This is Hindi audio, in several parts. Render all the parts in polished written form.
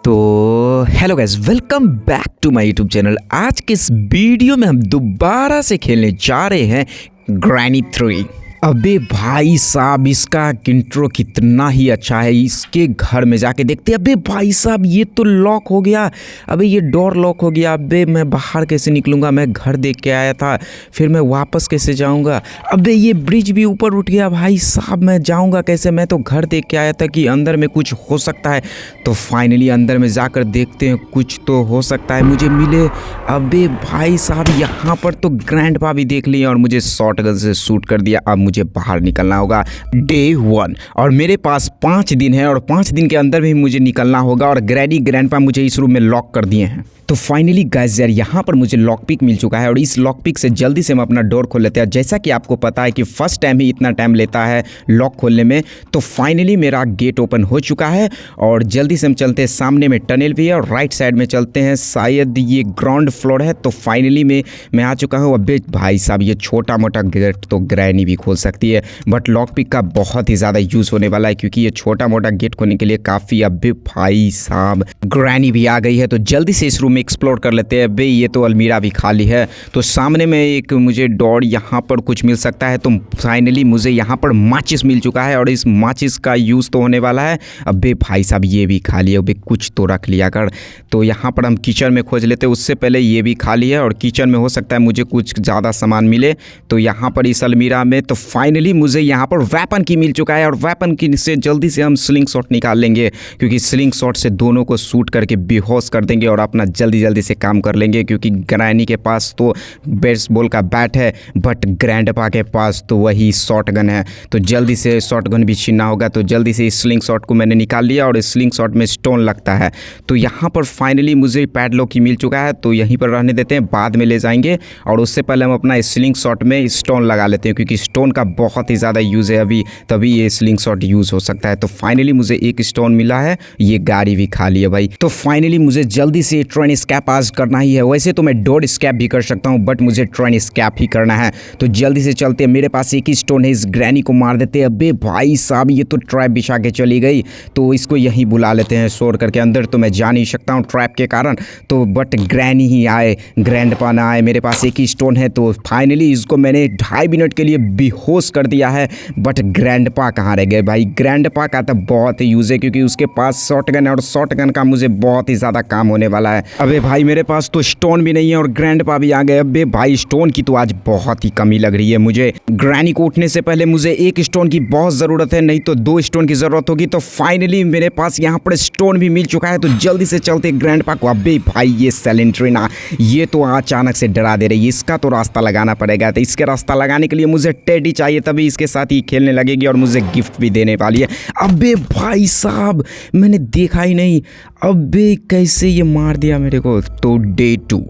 तो hello guys, welcome back to my YouTube channel. आज के इस वीडियो में हम दोबारा से खेलने जा रहे हैं ग्रैनी 3। अबे भाई साहब, इसका इंट्रो कितना ही अच्छा है। इसके घर में जाके देखते हैं। अबे भाई साहब, ये तो लॉक हो गया। अबे ये डोर लॉक हो गया। अबे मैं बाहर कैसे निकलूँगा? मैं घर देख के आया था, फिर मैं वापस कैसे जाऊँगा? अबे ये ब्रिज भी ऊपर उठ गया। भाई साहब, मैं जाऊँगा कैसे? मैं तो घर देख के आया था कि अंदर में कुछ हो सकता है। तो फाइनली अंदर में जाकर देखते हैं, कुछ तो हो सकता है मुझे मिले। अबे भाई साहब, यहाँ पर तो ग्रैंडपा भी देख लिया और मुझे शॉटगन से शूट कर दिया। अब मुझे बाहर निकलना होगा। डे 1 और मेरे पास 5 दिन है और 5 दिन के अंदर भी मुझे निकलना होगा। और ग्रैंडपा मुझे इस रूम में लॉक कर दिए हैं। तो फाइनली गाइस यार, यहाँ पर मुझे लॉक पिक मिल चुका है और इस लॉक पिक से जल्दी से हम अपना डोर खोल लेते हैं। जैसा कि आपको पता है कि फर्स्ट टाइम ही इतना टाइम लेता है लॉक खोलने में। तो फाइनली मेरा गेट ओपन हो चुका है और जल्दी से हम चलते हैं। सामने में टनल भी है और राइट साइड में चलते हैं। शायद ये ग्राउंड फ्लोर है। तो फाइनली मैं आ चुका हूँ। अबे भाई साहब, ये छोटा मोटा गेट तो ग्रैनी भी खोल सकती है, बट लॉक पिक का बहुत ही ज़्यादा यूज़ होने वाला है क्योंकि ये छोटा मोटा गेट खोलने के लिए काफ़ी। अबे भाई साहब, ग्रैनी भी आ गई है। तो जल्दी से इस रूम में एक्सप्लोर कर लेते हैं। अबे ये तो अलमीरा भी खाली है। तो सामने में एक मुझे डोर यहाँ पर कुछ मिल सकता है। तो फाइनली मुझे यहाँ पर माचिस मिल चुका है और इस माचिस का यूज़ तो होने वाला है। अबे भाई साहब, ये भी खाली है। अबे कुछ तो रख लिया कर। तो यहाँ पर हम किचन में खोज लेते हैं। उससे पहले ये भी खाली है और किचन में हो सकता है मुझे कुछ ज़्यादा सामान मिले। तो यहाँ पर इस अलमीरा में तो फाइनली मुझे यहाँ पर वेपन की मिल चुका है और वेपन की से जल्दी से हम स्लिंग शॉट निकाल लेंगे क्योंकि स्लिंग शॉट से दोनों को शूट करके बेहोश कर देंगे और अपना जल्दी से काम कर लेंगे। क्योंकि ग्रैनी के पास तो बेसबॉल का बैट है, बट ग्रैंडपा के पास तो वही शॉटगन है। तो जल्दी से शॉटगन भी छीनना होगा। तो जल्दी से इस स्लिंग शॉट को मैंने निकाल लिया और इस स्लिंग शॉट में स्टोन लगता है। तो यहाँ पर फाइनली मुझे पैडलॉक की मिल चुका है। तो यहीं पर रहने देते हैं, बाद में ले जाएंगे। और उससे पहले हम अपना स्लिंग शॉट में स्टोन लगा लेते हैं क्योंकि स्टोन का बहुत ही ज़्यादा यूज़ है अभी, तभी ये स्लिंग शॉट यूज़ हो सकता है। तो फाइनली मुझे एक स्टोन मिला है। ये गाड़ी भी खाली है भाई। तो फाइनली मुझे जल्दी से ट्रेन स्कैप आज करना ही है। वैसे तो मैं डोर स्कैप भी कर सकता हूँ, बट मुझे ट्रेन स्कैप ही करना है। तो जल्दी से चलते हैं। मेरे पास एक ही स्टोन है, इस ग्रैनी को मार देते हैं। अबे भाई साहब, ये तो ट्रैप बिछा के चली गई। तो इसको यहीं बुला लेते हैं शोर करके। अंदर तो मैं जा नहीं सकता हूँ ट्रैप के कारण। तो बट ग्रैनी ही आए, ग्रैंडपा ना आए। मेरे पास एक ही स्टोन है। तो फाइनली इसको मैंने 2.5 मिनट के लिए बेहोश कर दिया है। बट ग्रैंडपा कहाँ रह गए भाई? ग्रैंडपा का तो बहुत ही यूज़ है क्योंकि उसके पास शॉटगन है और शॉटगन का मुझे बहुत ही ज़्यादा काम होने वाला है। अबे भाई, मेरे पास तो स्टोन भी नहीं है और ग्रैंडपा भी आ गए। अबे भाई, स्टोन की तो आज बहुत ही कमी लग रही है मुझे। ग्रैनी को उठने से पहले मुझे एक स्टोन की बहुत ज़रूरत है, नहीं तो 2 स्टोन की ज़रूरत होगी। तो फाइनली मेरे पास यहाँ पर स्टोन भी मिल चुका है। तो जल्दी से चलते ग्रैंडपा को। अबे भाई, ये सेलेंट्रिना, ये तो अचानक से डरा दे रही है। इसका तो रास्ता लगाना पड़ेगा। तो इसके रास्ता लगाने के लिए मुझे टेडी चाहिए, तभी इसके साथ ही खेलने लगेगी और मुझे गिफ्ट भी देने वाली है। अबे भाई साहब, मैंने देखा ही नहीं। अबे कैसे ये मार दिया मेरे को। तो डे 2,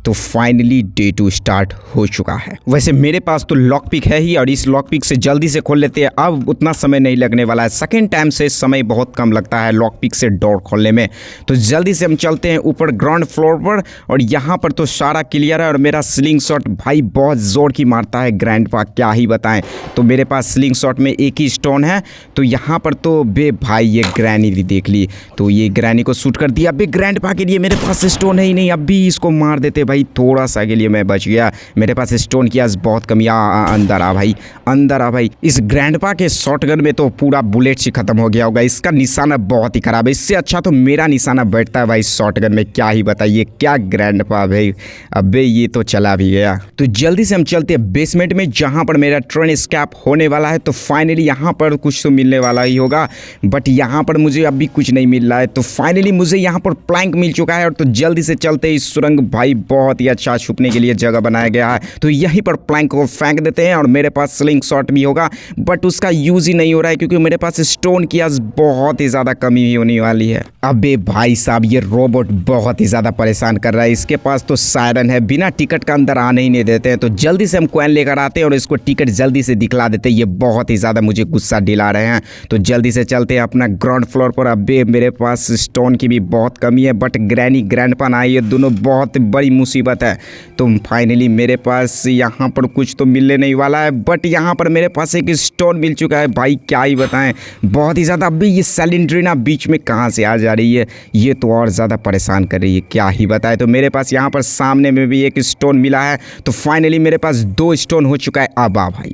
तो फाइनली डे 2 स्टार्ट हो चुका है। वैसे मेरे पास तो लॉक पिक है ही और इस लॉक पिक से जल्दी से खोल लेते हैं। अब उतना समय नहीं लगने वाला है। सेकेंड टाइम से समय बहुत कम लगता है लॉक पिक से डोर खोलने में। तो जल्दी से हम चलते हैं ऊपर ग्राउंड फ्लोर पर और यहाँ पर तो सारा क्लियर है और मेरा स्लिंग शॉट भाई बहुत ज़ोर की मारता है ग्रैंडपा, क्या ही बताएं। तो मेरे पास स्लिंग शॉट में एक ही स्टोन है। तो यहाँ पर तो बे भाई, ये ग्रैनी भी देख ली। तो ये ग्रैनी को शूट कर दिया। अबे ग्रैंडपा के लिए मेरे पास स्टोन है ही नहीं। अभी इसको मार देते भाई, थोड़ा सा के लिए मैं बच गया। मेरे पास स्टोन की आज बहुत कमी। अंदर आ भाई, अंदर आ भाई। इस ग्रैंडपा के शॉटगन में तो पूरा बुलेट से खत्म हो गया होगा। इसका निशाना बहुत ही खराब है। इससे अच्छा तो मेरा निशाना बैठता है भाई शॉटगन में। क्या ही बताइए, क्या ग्रैंडपा भाई। अबे ये तो चला भी गया। तो जल्दी से हम चलते हैं बेसमेंट में जहाँ पर मेरा ट्रेन स्कैप होने वाला है। तो फाइनली यहाँ पर कुछ तो मिलने वाला ही होगा, बट यहाँ पर मुझे अभी कुछ नहीं मिल रहा है। तो फाइनली मुझे यहाँ पर प्लैंक मिल चुका है और तो जल्दी से चलते इस सुरंग भाई, बहुत ही अच्छा छुपने के लिए जगह बनाया गया है। तो यहीं पर प्लैंक को फेंक देते हैं और मेरे पास स्लिंग शॉट भी होगा, बट उसका यूज ही नहीं हो रहा है क्योंकि मेरे पास स्टोन की आज बहुत ही ज़्यादा कमी ही होने वाली है। अबे भाई साहब, ये रोबोट बहुत ही ज़्यादा परेशान कर रहा है। इसके पास तो सायरन है, बिना टिकट का अंदर आने ही नहीं देते हैं। तो जल्दी से हम कॉइन लेकर आते हैं और इसको टिकट जल्दी से दिखला देते हैं। ये बहुत ही ज़्यादा मुझे गुस्सा दिला रहे हैं। तो जल्दी से चलते हैं अपना ग्राउंड फ्लोर पर। अबे मेरे पास स्टोन की भी बहुत कमी है, बट ग्रैनी ग्रैंडपा ना, ये दोनों बहुत बड़ी मुसीबत है। तो फाइनली मेरे पास यहाँ पर कुछ तो मिलने नहीं वाला है, बट यहाँ पर मेरे पास एक स्टोन मिल चुका है भाई, क्या ही बताएं, बहुत ही ज़्यादा। अभी ये सैलिंड्रिना बीच में कहाँ से आ जा रही है, ये तो और ज़्यादा परेशान कर रही है, क्या ही बताए। तो मेरे पास यहाँ पर सामने में भी एक स्टोन मिला है, तो फाइनली मेरे पास 2 स्टोन हो चुका है। अब आ भाई,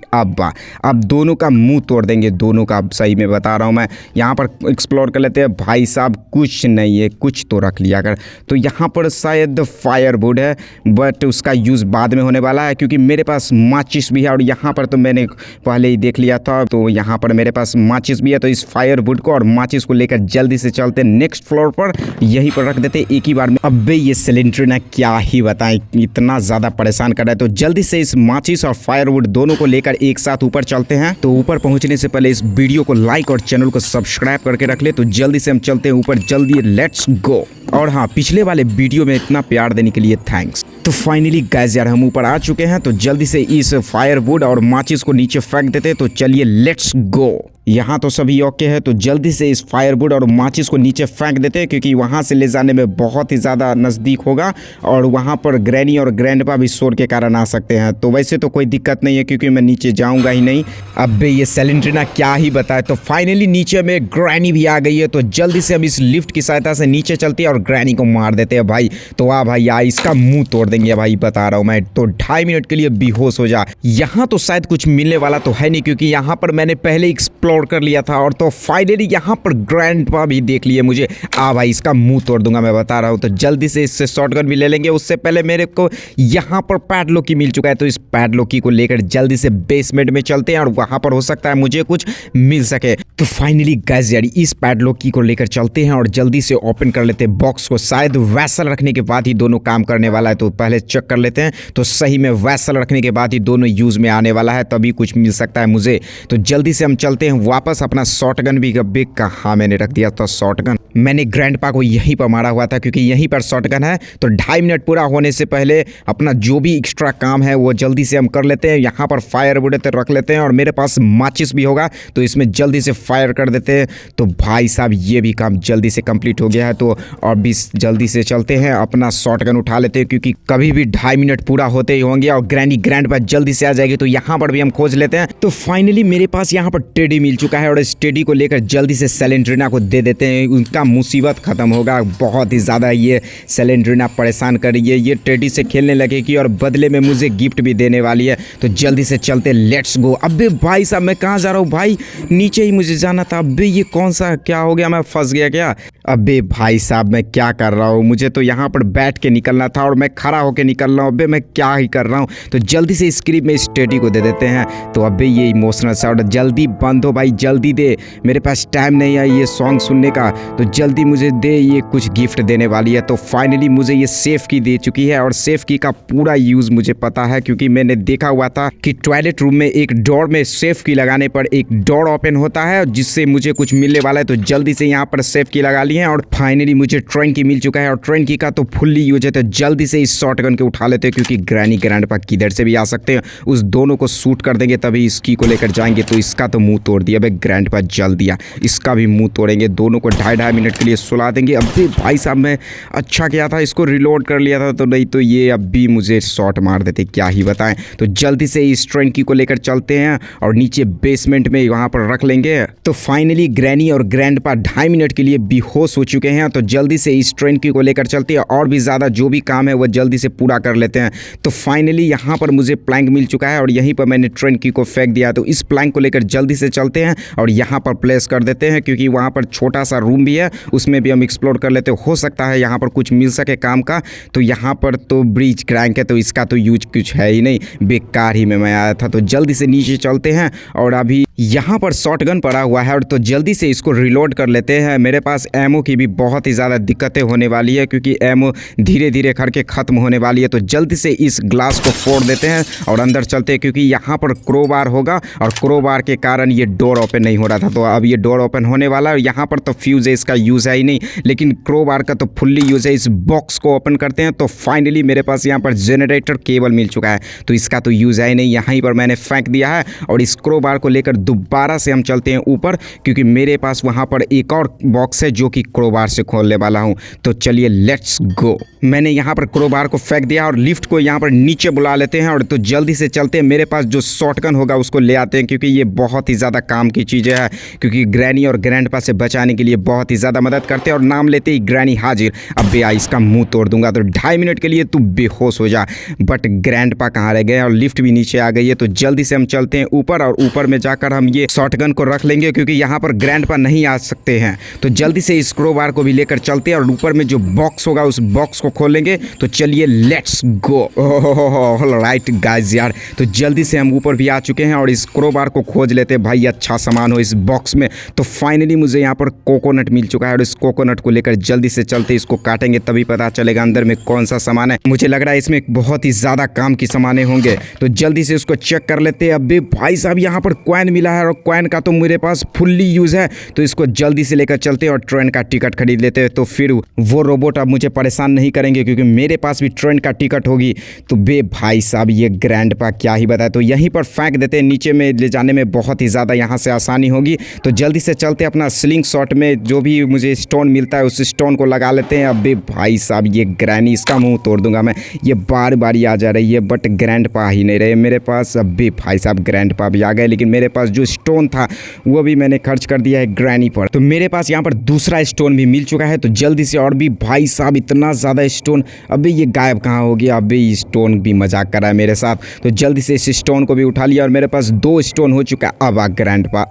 अब दोनों का मुंह तोड़ देंगे, दोनों का, अब सही में बता रहा हूँ मैं। यहाँ पर एक्सप्लोर कर लेते हैं भाई साहब, कुछ नहीं है, कुछ तो रख लिया कर। तो यहाँ पर शायद फायरवुड है, बट उसका यूज़ बाद में होने वाला है, क्योंकि मेरे पास माचिस भी है और यहाँ पर तो मैंने पहले ही देख लिया था। तो यहाँ पर मेरे पास माचिस भी है, तो इस फायरवुड को और माचिस को लेकर जल्दी से चलते हैं नेक्स्ट फ्लोर पर, यहीं पर रख देते एक ही बार में। अबे ये सिलेंडर क्या ही बताएं, इतना ज़्यादा परेशान कर रहा है। तो जल्दी से इस माचिस और फायरवुड दोनों को लेकर एक साथ ऊपर चलते हैं। तो ऊपर पहुंचने से पहले इस वीडियो को लाइक और चैनल को सब्सक्राइब करके रख ले। तो जल्दी से हम चलते हैं ऊपर, जल्दी, लेट्स गो। और हाँ, पिछले वाले वीडियो में इतना प्यार देने के लिए थैंक्स। तो फाइनली गाइस यार, हम ऊपर आ चुके हैं। तो जल्दी से इस फायरवुड और माचिस को नीचे फेंक देते। तो चलिए लेट्स गो। यहाँ तो सभी ओके है, तो जल्दी से इस फायरवुड और माचिस को नीचे फेंक देते हैं, क्योंकि वहाँ से ले जाने में बहुत ही ज़्यादा नज़दीक होगा और वहाँ पर ग्रैनी और ग्रैंडपा भी शोर के कारण आ सकते हैं। तो वैसे तो कोई दिक्कत नहीं है, क्योंकि मैं नीचे जाऊँगा ही नहीं। अब ये सैलिंड्रिना क्या ही बताए। तो फाइनली नीचे में ग्रैनी भी आ गई है, तो जल्दी से हम इस लिफ्ट की सहायता से नीचे चलते हैं और ग्रैनी को मार देते हैं भाई। तो भाई इसका मुँह तोड़ देंगे भाई, बता रहा हूँ मैं। तो 2.5 मिनट के लिए बेहोश हो जा। यहाँ तो शायद कुछ मिलने वाला तो है नहीं, क्योंकि यहाँ पर मैंने पहले एक्सप्लोर कर लिया था। और तो फाइनली यहाँ पर ग्रैंडपा भी देख लिए मुझे। भाई इसका मुंह तोड़ दूंगा, मैं बता रहा हूँ। तो जल्दी से इससे शॉटगन भी ले लेंगे। उससे पहले मेरे को यहाँ पर पैडलॉकी मिल चुका है, तो इस पैडलॉकी को लेकर जल्दी से बेसमेंट में चलते हैं और वहाँ पर हो सकता है मुझे कुछ मिल सके। तो फाइनली गाइस यार, इस पैडलॉकी को लेकर चलते हैं और जल्दी से ओपन कर लेते हैं बॉक्स को। शायद वैसल रखने के बाद ही दोनों काम करने वाला है, तो पहले चेक कर लेते हैं। तो सही में वैसल रखने के बाद ही दोनों यूज़ में आने वाला है, तभी कुछ मिल सकता है मुझे। तो जल्दी से हम चलते हैं वापस। अपना शॉटगन भी गब्बे कहाँ मैंने रख दिया था शॉटगन, मैंने ग्रैंडपा को यहीं पर मारा हुआ था, क्योंकि यहीं पर शॉटगन है। तो 2.5 मिनट पूरा होने से पहले अपना जो भी एक्स्ट्रा काम है वो जल्दी से हम कर लेते हैं। यहाँ पर फायरवुड रख लेते हैं और मेरे पास माचिस भी होगा, तो इसमें जल्दी से फायर कर देते हैं। तो भाई साहब ये भी काम जल्दी से कंप्लीट हो गया है। तो और भी जल्दी से चलते हैं, अपना शॉटगन उठा लेते हैं, क्योंकि कभी भी 2.5 मिनट पूरा होते ही होंगे और ग्रैंडपा जल्दी से आ जाएगी। तो यहाँ पर भी हम खोज लेते हैं। तो फाइनली मेरे पास यहाँ पर टेडी मिल चुका है और इस टेडी को लेकर जल्दी से सैलिंड्रिना को दे देते हैं, उनका मुसीबत खत्म होगा। बहुत ही ज़्यादा ये सैलिंड्रिना परेशान कर रही है, ये टेडी से खेलने लगेगी और बदले में मुझे गिफ्ट भी देने वाली है। तो जल्दी से चलते, लेट्स गो। अबे भाई साहब मैं कहाँ जा रहा हूँ भाई, नीचे ही मुझे जाना था। अबे ये कौन सा क्या हो गया, मैं फंस गया क्या? अबे भाई साहब मैं क्या कर रहा हूँ, मुझे तो यहाँ पर बैठ के निकलना था और मैं खड़ा होकर निकल रहा हूँ। अबे मैं क्या ही कर रहा हूँ। तो जल्दी से स्क्रीन में इस टेडी को दे देते हैं। तो अबे ये इमोशनल साउंड जल्दी बंद हो भाई, जल्दी दे, मेरे पास टाइम नहीं है ये सॉन्ग सुनने का। तो जल्दी मुझे दे, ये कुछ गिफ्ट देने वाली है। तो फाइनली मुझे ये सेफ की दे चुकी है और सेफ की का पूरा यूज़ मुझे पता है, क्योंकि मैंने देखा हुआ था कि टॉयलेट रूम में एक डोर में सेफ की लगाने पर एक डोर ओपन होता है, जिससे मुझे कुछ मिलने वाला है। तो जल्दी से यहाँ पर सेफ की लगा ली है और फाइनली मुझे ट्रेन की मिल चुका है और ट्रेन की का तो फुल्ली यूज है। तो जल्दी से इस शॉटगन के उठा लेते हैं, क्योंकि ग्रैनी ग्रैंडपा किधर से भी आ सकते हैं, उस दोनों को शूट कर देंगे तभी इस की को लेकर जाएंगे। तो इसका तो मुंह तोड़ दिया भाई ग्रैंडपा, जल दिया, इसका भी मुंह तोड़ेंगे। दोनों को 2.5 मिनट के लिए सुला देंगे। अभी भाई साहब मैं अच्छा किया था, इसको रिलोड कर लिया था, तो नहीं तो ये अब भी मुझे शॉट मार देते, क्या ही बताएं। तो जल्दी से इस ट्रेन की को लेकर चलते हैं और नीचे बेसमेंट में वहाँ पर रख लेंगे। तो फाइनली ग्रैनी और ग्रैंडपा 2.5 मिनट के लिए बेहोश हो चुके हैं। तो जल्दी से इस ट्रेन की को लेकर चलते हैं और भी ज़्यादा जो भी काम है वो जल्दी से पूरा कर लेते हैं। तो फाइनली यहाँ पर मुझे प्लैंक मिल चुका है और यहीं पर मैंने ट्रेन की को फेंक दिया। तो इस प्लैंक को लेकर जल्दी से चलते हैं और यहाँ पर प्लेस कर देते हैं, क्योंकि वहाँ पर छोटा सा रूम भी है, उसमें भी हम एक्सप्लोर कर लेते हैं, हो सकता है यहाँ पर कुछ मिल सके काम का। तो यहाँ पर तो ब्रिज क्रैंक है, तो इसका तो यूज कुछ है ही नहीं, बेकार ही में मैं आया था। तो जल्दी से नीचे चलते हैं और अभी यहाँ पर शॉटगन पड़ा हुआ है और तो जल्दी से इसको रिलोड कर लेते हैं। मेरे पास एमओ की भी बहुत ही ज़्यादा दिक्कतें होने वाली है, क्योंकि एमओ धीरे धीरे करके ख़त्म होने वाली है। तो जल्दी से इस ग्लास को फोड़ देते हैं और अंदर चलते हैं, क्योंकि यहाँ पर क्रोबार होगा और क्रोबार के कारण ये डोर ओपन नहीं हो रहा था। तो अब ये डोर ओपन होने वाला है। यहाँ पर तो फ्यूज़ है, इसका यूज़ है ही नहीं, लेकिन क्रोबार का तो फुल्ली यूज़ है। इस बॉक्स को ओपन करते हैं तो फाइनली मेरे पास यहाँ पर जनरेटर केबल मिल चुका है। तो इसका तो यूज़ है ही नहीं, यहाँ पर मैंने फेंक दिया है। और इस क्रोबार को लेकर दोबारा से हम चलते हैं ऊपर, क्योंकि मेरे पास वहाँ पर एक और बॉक्स है जो कि क्रोबार से खोलने वाला हूँ। तो चलिए लेट्स गो। मैंने यहाँ पर क्रोबार को फेंक दिया और लिफ्ट को यहाँ पर नीचे बुला लेते हैं और तो जल्दी से चलते हैं। मेरे पास जो शॉटगन होगा उसको ले आते हैं, क्योंकि ये बहुत ही ज़्यादा काम की चीज़ें हैं, क्योंकि ग्रैनी और ग्रैंडपा से बचाने के लिए बहुत ही ज़्यादा मदद करते हैं। और नाम लेते ही ग्रैनी हाजिर। अब भैया इसका मुंह तोड़ दूंगा, तो 2.5 मिनट के लिए तू बेहोश हो जा। बट ग्रैंडपा कहाँ रह गए और लिफ्ट भी नीचे आ गई है। तो जल्दी से हम चलते हैं ऊपर और ऊपर में जाकर हम ये शॉटगन को रख लेंगे, क्योंकि यहाँ पर ग्रैंडपा नहीं आ सकते हैं। तो जल्दी से इस क्रोबार को भी लेकर चलते हैं और ऊपर में जो बॉक्स होगा उस बॉक्स को खोलेंगे। तो चलिए लेट्स गो। राइट गाइस यार, तो जल्दी से हम ऊपर भी आ चुके हैं और इस क्रोबार को खोज लेते हैं। भाई अच्छा सामान हो इस बॉक्स में। तो फाइनली मुझे यहाँ पर कोकोनट मिल चुका है और इस कोकोनट को लेकर जल्दी से चलते, इसको काटेंगे तभी पता चलेगा अंदर में कौन सा सामान है। मुझे लग रहा है इसमें बहुत ही ज़्यादा काम की सामानें होंगे। तो जल्दी से उसको चेक कर लेते हैं। अबे भाई साहब यहाँ पर कॉइन मिला है और कॉइन का तो मेरे पास फुल्ली यूज़ है। तो इसको जल्दी से लेकर चलते हैं और ट्रेन का टिकट खरीद लेते हैं। तो फिर वो रोबोट अब मुझे परेशान नहीं करेंगे, क्योंकि मेरे पास भी ट्रेन का टिकट होगी। तो बे भाई साहब ये ग्रैंडपा क्या ही बताए। तो यहीं पर फेंक देते हैं, नीचे में ले जाने में बहुत ही ज़्यादा यहाँ से आसानी होगी। तो जल्दी से चलते हैं, अपना स्लिंग शॉट में जो भी मुझे स्टोन मिलता है उस स्टोन को लगा लेते हैं। अबे भाई साहब ये ग्रैनी, इसका मुंह तोड़ दूंगा मैं। ये बार बार आ जा रही है, बट ग्रैंडपा ही नहीं रहे मेरे पास। अबे भाई साहब ग्रैंडपा भी आ गए, लेकिन मेरे पास जो स्टोन था वो भी मैंने खर्च कर दिया है ग्रैनी पर। तो मेरे पास यहाँ पर दूसरा स्टोन भी मिल चुका है। तो जल्दी से, और भी भाई साहब इतना ज़्यादा स्टोन। अबे ये गायब कहाँ हो गया। अबे स्टोन भी मजाक कर रहा है मेरे साथ। तो जल्दी से इस स्टोन को भी उठा लिया और मेरे पास 2 स्टोन हो चुका है। अब आ ग्रैंडपा,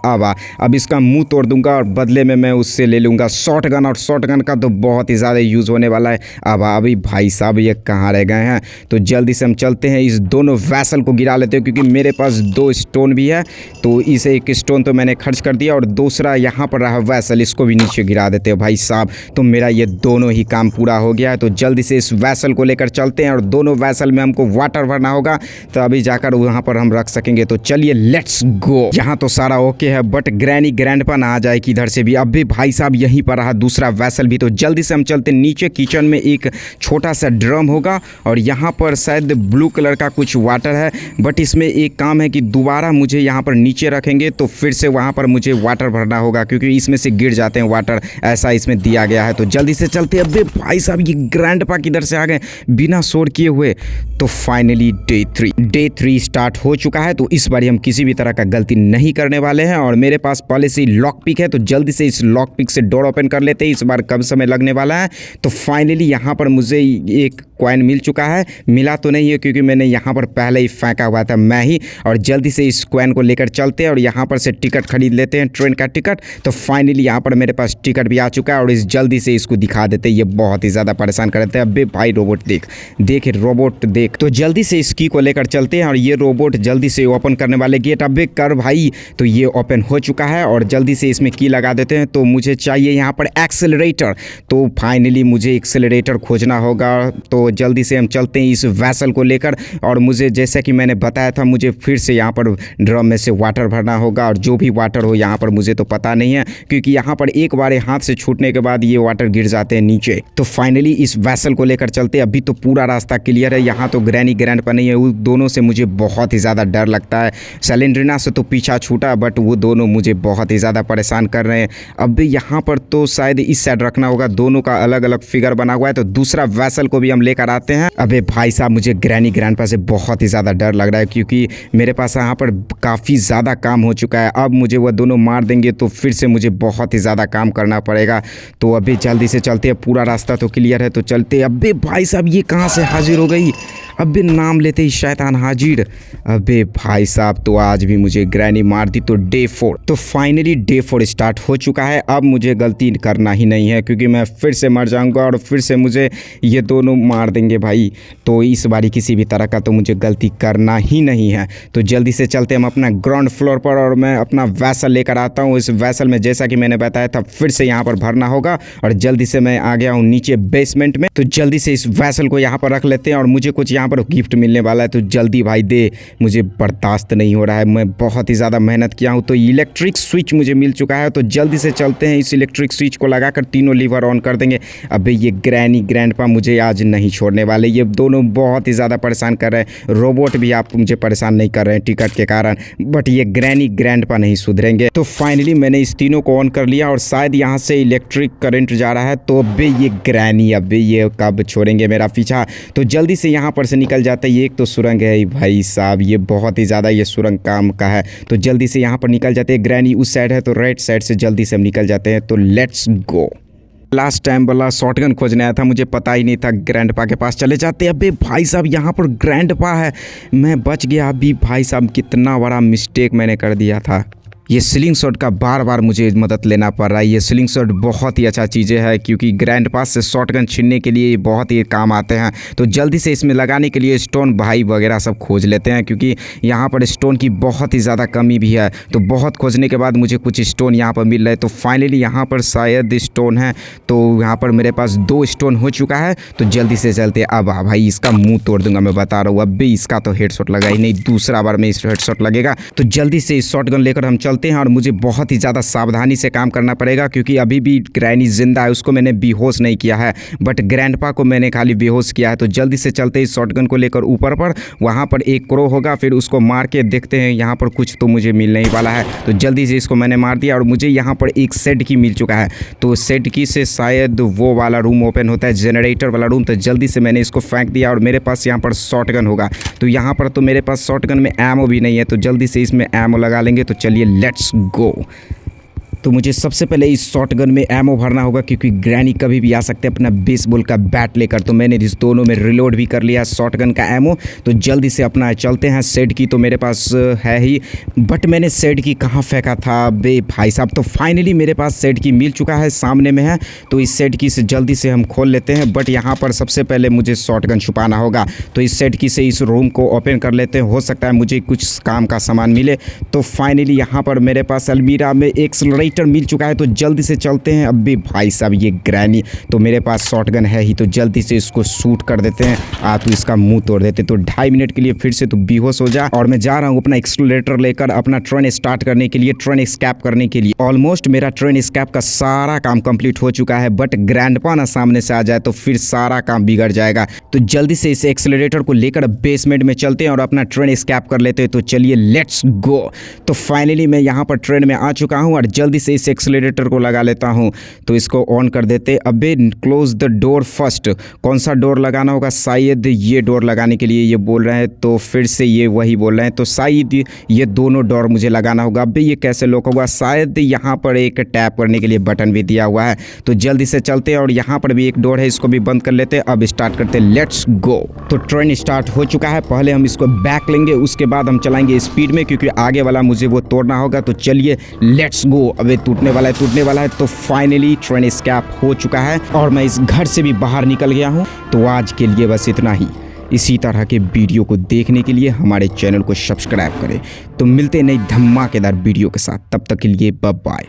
अब इसका मुंह तोड़ दूंगा और बदले में मैं उससे ले लूँगा शॉटगन। और शॉटगन का तो बहुत ही ज़्यादा यूज़ होने वाला है। अब अभी भाई साहब ये कहाँ रह गए हैं। तो जल्दी से हम चलते हैं, इस दोनों वैसल को गिरा लेते हैं, क्योंकि मेरे पास 2 स्टोन भी है। तो इसे एक स्टोन तो मैंने खर्च कर दिया और दूसरा यहाँ पर रहा वैसल, इसको भी नीचे गिरा देते हैं भाई साहब। तो मेरा ये दोनों ही काम पूरा हो गया है। तो जल्दी से इस वैसल को लेकर चलते हैं और दोनों वैसल में हमको वाटर भरना होगा, तो अभी जाकर वहाँ पर हम रख सकेंगे। तो चलिए लेट्स गो। यहाँ तो सारा ओके है, बट ग्रैनी ग्रैंडपा ना आ जाए किधर से भी। अब भी भाई साहब यहीं पर रहा दूसरा वैसल भी। तो जल्दी से हम चलते नीचे। किचन में एक छोटा सा ड्रम होगा और यहाँ पर शायद ब्लू कलर का कुछ वाटर है, बट इसमें एक काम है कि दोबारा मुझे यहाँ पर नीचे रखेंगे तो फिर से वहाँ पर मुझे वाटर भरना होगा, क्योंकि इसमें से गिर जाते हैं वाटर, ऐसा इसमें दिया गया है। तो जल्दी से चलते हैं। अबे भाई साहब ये ग्रैंडपा किधर से आ गए बिना शोर किए हुए। तो फाइनली डे 3 स्टार्ट हो चुका है। तो इस बार हम किसी भी तरह का गलती नहीं करने वाले हैं और मेरे पास पहले से ही लॉक पिक है। तो जल्दी से इस लॉक पिक से डोर ओपन कर लेते हैं। इस बार कम समय लगने वाला है। तो फाइनली यहाँ पर मुझे एक कॉइन मिल चुका है। मिला तो नहीं है क्योंकि मैंने यहाँ पर पहले ही फेंका हुआ था मैं ही। और जल्दी से इस कॉइन को लेकर चलते हैं और यहाँ पर से टिकट खरीद लेते हैं, ट्रेन का टिकट। तो फाइनली यहाँ पर मेरे पास टिकट भी आ चुका है और इस जल्दी से इसको दिखा देते हैं। ये बहुत ही ज़्यादा परेशान कर देते हैं। अबे भाई रोबोट देख रोबोट देख। तो जल्दी से इस की को लेकर चलते हैं और ये रोबोट जल्दी से ओपन करने वाले गेट। अबे कर भाई। तो ये ओपन हो चुका है और जल्दी से इसमें की लगा देते हैं। तो मुझे चाहिए यहाँ पर एक्सेलरेटर। तो फाइनली मुझे एक्सेलरेटर खोजना होगा। तो जल्दी से हम चलते हैं इस वैसल को लेकर। और मुझे जैसा कि मैंने बताया था, मुझे फिर से यहाँ पर ड्रम में से वाटर भरना होगा। और जो भी वाटर हो यहाँ पर मुझे तो पता नहीं है, क्योंकि यहाँ पर एक बार हाथ से छूटने के बाद ये वाटर गिर जाते हैं नीचे। तो फाइनली इस वैसल को लेकर चलते हैं। अभी तो पूरा रास्ता क्लियर है। यहाँ तो ग्रैनी ग्रैंडपा नहीं है, उन दोनों से मुझे बहुत ही ज़्यादा डर लगता है। सैलेंड्रिना से तो पीछा छूटा, बट वो दोनों मुझे बहुत ही ज़्यादा परेशान कर रहे हैं। अब यहाँ पर तो शायद इस साइड रखना होगा, दोनों का अलग अलग फिगर बना हुआ है। तो दूसरा वैसल को भी हम लेकर आते हैं। अबे भाई साहब मुझे ग्रैनी ग्रैंडपा से बहुत ही ज़्यादा डर लग रहा है, क्योंकि मेरे पास यहाँ पर काफ़ी ज़्यादा काम हो चुका है। अब मुझे वह दोनों मार देंगे तो फिर से मुझे बहुत ही ज़्यादा काम करना पड़ेगा। तो अभी जल्दी से चलते हैं, पूरा रास्ता तो क्लियर है। तो चलते। अबे भाई साहब ये कहाँ से हाजिर हो गई। अबे नाम लेते ही शैतान हाजिर। अबे भाई साहब तो आज भी मुझे ग्रैनी मार दी। तो डे 4। तो फाइनली डे 4 स्टार्ट हो चुका है। अब मुझे गलती करना ही नहीं है, क्योंकि मैं फिर से मर जाऊंगा और फिर से मुझे ये दोनों मार देंगे भाई। तो इस बारी किसी भी तरह का तो मुझे गलती करना ही नहीं है। तो जल्दी से चलते हम अपना ग्राउंड फ्लोर पर और मैं अपना वैसल लेकर आता हूँ। इस वैसल में जैसा कि मैंने बताया था फिर से यहाँ पर भरना होगा। और जल्दी से मैं आ गया हूँ नीचे बेसमेंट में। तो जल्दी से इस वैसल को यहाँ पर रख लेते हैं और मुझे कुछ यहाँ यहाँ पर गिफ्ट मिलने वाला है, तो जल्दी भाई दे, मुझे बर्दाश्त नहीं हो रहा है। मैं बहुत ही ज़्यादा मेहनत किया हूँ। तो इलेक्ट्रिक स्विच मुझे मिल चुका है, तो जल्दी से चलते हैं, इस इलेक्ट्रिक स्विच को लगाकर तीनों लीवर ऑन कर देंगे। अबे ये ग्रैनी ग्रैंडपा मुझे आज नहीं छोड़ने वाले, ये दोनों बहुत ही ज़्यादा परेशान कर रहे हैं। रोबोट भी आप मुझे परेशान नहीं कर रहे हैं टिकट के कारण, बट ये ग्रैनी ग्रैंडपा नहीं सुधरेंगे। तो फाइनली मैंने इस तीनों को ऑन कर लिया और शायद यहाँ से इलेक्ट्रिक करंट जा रहा है। तो अबे ये ग्रैनी, अबे ये कब छोड़ेंगे मेरा पीछा। तो जल्दी से यहाँ पर से निकल जाते हैं। एक तो सुरंग है भाई साहब, ये बहुत ही ज़्यादा ये सुरंग काम का है। तो जल्दी से यहाँ पर निकल जाते हैं। ग्रैनी उस साइड है, तो राइट साइड से जल्दी से हम निकल जाते हैं। तो लेट्स गो। लास्ट टाइम वाला शॉटगन खोजने आया था, मुझे पता ही नहीं था। ग्रैंडपा के पास चले जाते। अबे भाई साहब यहाँ पर ग्रैंडपा है, मैं बच गया। अभी भाई साहब कितना बड़ा मिस्टेक मैंने कर दिया था। ये स्लिंग शॉट का बार बार मुझे मदद लेना पड़ रहा है। ये स्लिंग शॉट बहुत ही अच्छा चीज़ें है, क्योंकि ग्रैंडपा से शॉटगन छीनने के लिए बहुत ही काम आते हैं। तो जल्दी से इसमें लगाने के लिए स्टोन भाई वगैरह सब खोज लेते हैं, क्योंकि यहाँ पर स्टोन की बहुत ही ज़्यादा कमी भी है। तो बहुत खोजने के बाद मुझे कुछ स्टोन यहाँ पर मिल रहे। तो फाइनली यहाँ पर शायद स्टोन है, तो यहाँ पर मेरे पास 2 स्टोन हो चुका है। तो जल्दी से चलते। अब भाई इसका मुँह तोड़ दूंगा, मैं बता रहा हूँ। अब भी इसका तो हेडशॉट लगा ही नहीं, दूसरा बार में इस हेडशॉट लगेगा। तो जल्दी से इस शॉटगन लेकर हम चलते हैं, और मुझे बहुत ही ज़्यादा सावधानी से काम करना पड़ेगा, क्योंकि अभी भी ग्रैनी जिंदा है, उसको मैंने बेहोश नहीं किया है, बट ग्रैंडपा को मैंने खाली बेहोश किया है। तो जल्दी से चलते इस शॉटगन को लेकर ऊपर पर, वहाँ पर एक क्रो होगा, फिर उसको मार के देखते हैं। यहाँ पर कुछ तो मुझे मिलने ही वाला है। तो जल्दी से इसको मैंने मार दिया, और मुझे यहाँ पर एक सेट की मिल चुका है। तो सेट की से शायद वो वाला रूम ओपन होता है, जनरेटर वाला रूम। तो जल्दी से मैंने इसको फेंक दिया, और मेरे पास यहाँ पर शॉटगन होगा। तो यहाँ पर तो मेरे पास शॉटगन में एमो भी नहीं है, तो जल्दी से इसमें एमो लगा लेंगे। तो चलिए लेट्स गो। तो मुझे सबसे पहले इस शॉटगन में एमो भरना होगा, क्योंकि ग्रैनी कभी भी आ सकते हैं अपना बेसबॉल का बैट लेकर। तो मैंने इस दोनों में रिलोड भी कर लिया शॉटगन का एमो। तो जल्दी से अपना चलते हैं। सेड की तो मेरे पास है ही, बट मैंने सेड की कहाँ फेंका था बे भाई साहब। तो फाइनली मेरे पास सेड की मिल चुका है, सामने में है। तो इस सेड की से जल्दी से हम खोल लेते हैं, बट यहाँ पर सबसे पहले मुझे शॉटगन छुपाना होगा। तो इस सेड की से इस रूम को ओपन कर लेते हैं, हो सकता है मुझे कुछ काम का सामान मिले। तो फाइनली यहाँ पर मेरे पास अलमीरा में एक्सेलरेटर मिल चुका है। तो जल्दी से चलते हैं। अब भी भाई साहब ये ग्रैनी, तो मेरे पास शॉटगन है ही, तो जल्दी से इसको शूट कर देते हैं। तो इसका मुंह तोड़ देते। तो 2.5 मिनट के लिए फिर से तो बेहोश हो जा, और मैं जा रहा हूँ अपना एक्सेलरेटर लेकर अपना ट्रेन स्टार्ट करने के लिए, ट्रेन एस्केप करने के लिए। ऑलमोस्ट मेरा ट्रेन एस्केप का सारा काम कंप्लीट हो चुका है, बट ग्रैंडपा ना सामने से आ जाए तो फिर सारा काम बिगड़ जाएगा। तो जल्दी से इस एक्सेलरेटर को लेकर बेसमेंट में चलते हैं और अपना ट्रेन एस्केप कर लेते हैं। तो चलिए लेट्स गो। तो फाइनली मैं यहाँ पर ट्रेन में आ चुका हूँ, और जल्दी से इस एक्सेलरेटर को लगा लेता हूँ। तो इसको ऑन कर देते। अबे क्लोज द डोर फर्स्ट। कौन सा डोर लगाना होगा? शायद ये डोर लगाने के लिए ये बोल रहे हैं, तो फिर से ये वही बोल रहे हैं। तो शायद ये दोनों डोर मुझे लगाना होगा। अबे ये कैसे लॉक होगा? शायद यहाँ पर एक टैप करने के लिए बटन भी दिया हुआ है। तो जल्दी से चलते हैं, और यहाँ पर भी एक डोर है, इसको भी बंद कर लेते हैं। अब स्टार्ट करते हैं, लेट्स गो। तो ट्रेन स्टार्ट हो चुका है। पहले हम इसको बैक लेंगे, उसके बाद हम चलाएंगे स्पीड में, क्योंकि आगे वाला मुझे वो तोड़ना होगा। तो चलिए लेट्स गो। अबे टूटने वाला है। तो फाइनली ट्रेन एस्केप हो चुका है, और मैं इस घर से भी बाहर निकल गया हूँ। तो आज के लिए बस इतना ही। इसी तरह के वीडियो को देखने के लिए हमारे चैनल को सब्सक्राइब करें। तो मिलते हैं नई धमाकेदार वीडियो के साथ, तब तक के लिए बाय बाय।